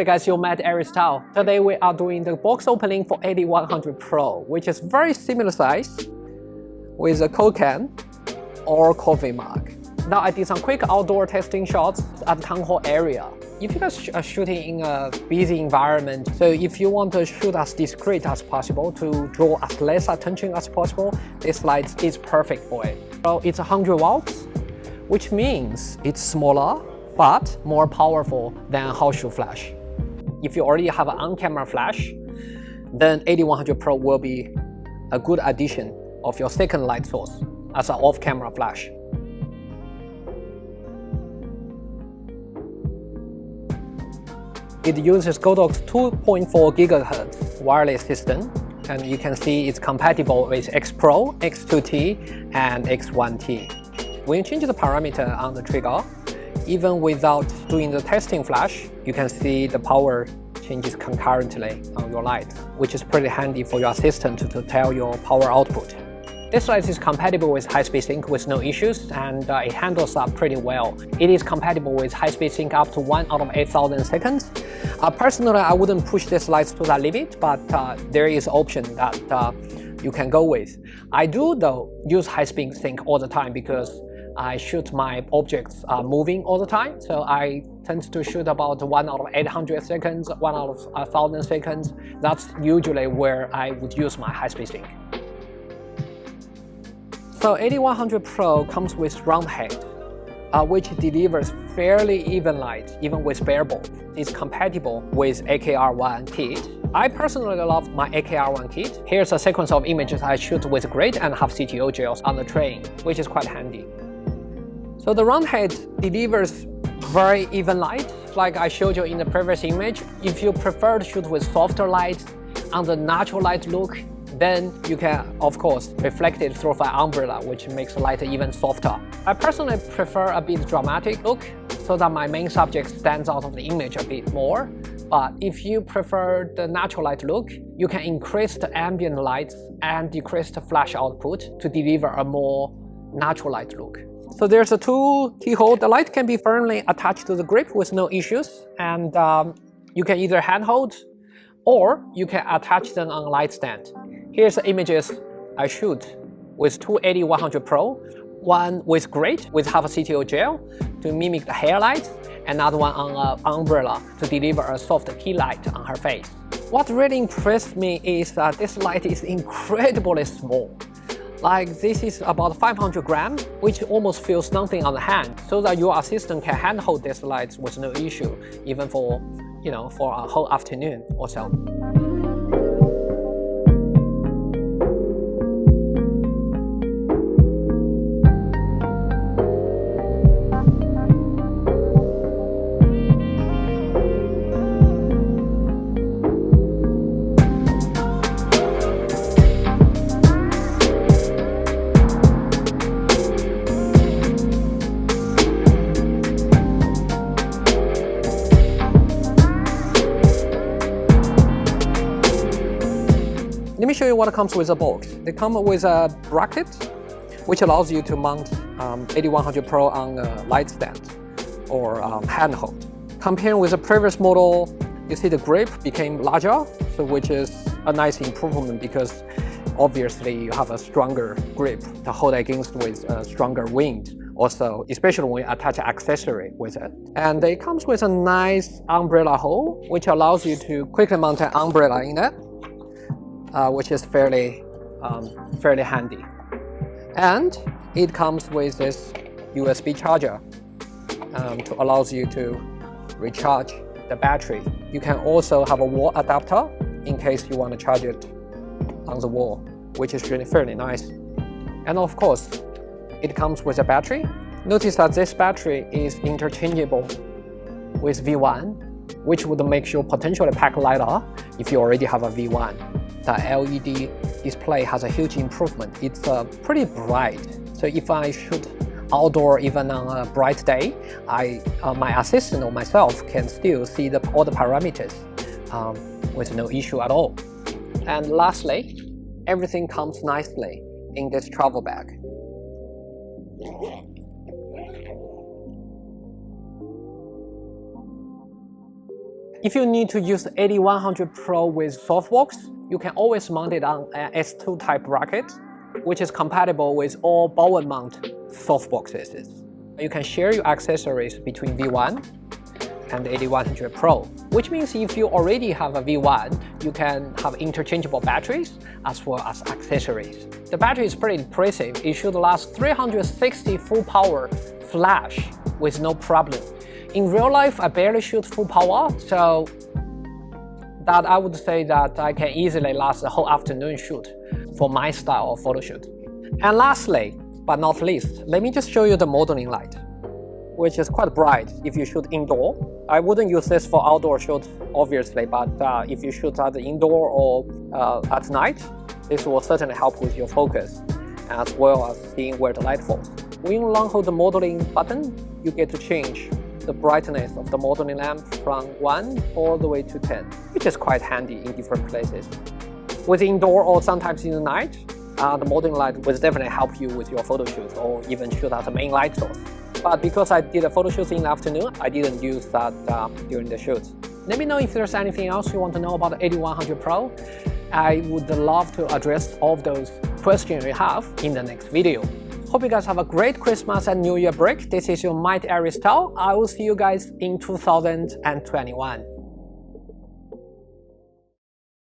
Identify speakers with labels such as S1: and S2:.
S1: quickly guys, you met Aries Tao. Today we are doing the box opening for 8100 Pro, which is very similar size with a Coke can or coffee mug. Now I did some quick outdoor testing shots at the town hall area. If you guys are shooting in a busy environment, so if you want to shoot as discreet as possible to draw as less attention as possible, this light is perfect for it. So it's 100 watts, which means it's smaller but more powerful than a house shoe flash. If you already have an on-camera flash, then 8100 Pro will be a good addition of your second light source as an off-camera flash. It uses Godox 2.4 GHz wireless system, and you can see it's compatible with X Pro, X2T, and X1T. When you change the parameter on the trigger, even without doing the testing flash, you can see the power changes concurrently on your light, which is pretty handy for your assistant to tell your power output. This light is compatible with high-speed sync with no issues, and it handles up pretty well. It is compatible with high-speed sync up to 1 out of 8,000 seconds. Personally, I wouldn't push this light to that limit, but there is an option that you can go with. I do, though, use high-speed sync all the time because I shoot my objects moving all the time. So I tend to shoot about 1 out of 800 seconds, 1 out of 1,000 seconds. That's usually where I would use my high-speed sync. So 8100 Pro comes with round head, which delivers fairly even light, even with bare bulb. It's compatible with AKR1 kit. I personally love my AKR1 kit. Here's a sequence of images I shoot with grid and have CTO gels on the train, which is quite handy. So the round head delivers very even light, like I showed you in the previous image. If you prefer to shoot with softer light and the natural light look, then you can, of course, reflect it through an umbrella, which makes the light even softer. I personally prefer a bit dramatic look so that my main subject stands out of the image a bit more. But if you prefer the natural light look, you can increase the ambient light and decrease the flash output to deliver a more natural light look. So there's a two keyhole. The light can be firmly attached to the grip with no issues, and you can either handhold or you can attach them on a light stand. Here's the images I shoot with two 8100 Pro, one with grid with half a CTO gel to mimic the hair light, another one on an umbrella to deliver a soft key light on her face. What really impressed me is that this light is incredibly small. Like this is about 500 grams, which almost feels nothing on the hand, so that your assistant can handhold this light with no issue, even for, for a whole afternoon or so. Let me show you what comes with a box. They come with a bracket, which allows you to mount 8100 Pro on a light stand or handhold. Comparing with the previous model, you see the grip became larger, so which is a nice improvement because obviously you have a stronger grip to hold against with a stronger wind. Also, especially when you attach an accessory with it. And it comes with a nice umbrella hole, which allows you to quickly mount an umbrella in it. Which is fairly handy. And it comes with this USB charger to allows you to recharge the battery. You can also have a wall adapter in case you want to charge it on the wall, which is really fairly nice. And of course, it comes with a battery. Notice that this battery is interchangeable with V1, which would make you potentially pack lighter if you already have a V1. The LED display has a huge improvement. It's pretty bright. So if I shoot outdoor even on a bright day, my assistant or myself can still see all the parameters with no issue at all. And lastly, everything comes nicely in this travel bag. If you need to use the 8100 Pro with softbox, you can always mount it on an S2 type bracket, which is compatible with all ball mount softboxes. You can share your accessories between V1 and 8100 Pro, which means if you already have a V1, you can have interchangeable batteries as well as accessories. The battery is pretty impressive. It should last 360 full power flash with no problem. In real life, I barely shoot full power, so that I would say that I can easily last a whole afternoon shoot for my style of photo shoot. And lastly, but not least, let me just show you the modeling light, which is quite bright if you shoot indoor. I wouldn't use this for outdoor shoots, obviously, but if you shoot at the indoor or at night, this will certainly help with your focus, as well as seeing where the light falls. When you long hold the modeling button, you get to change the brightness of the modeling lamp from 1 all the way to 10, which is quite handy in different places. With indoor or sometimes in the night, the modeling light will definitely help you with your photo shoots or even shoot at the main light source. But because I did a photo shoot in the afternoon, I didn't use that during the shoot. Let me know if there's anything else you want to know about the 8100 Pro. I would love to address all of those questions you have in the next video. Hope you guys have a great Christmas and New Year break. This is your Aries Tao. I will see you guys in 2021.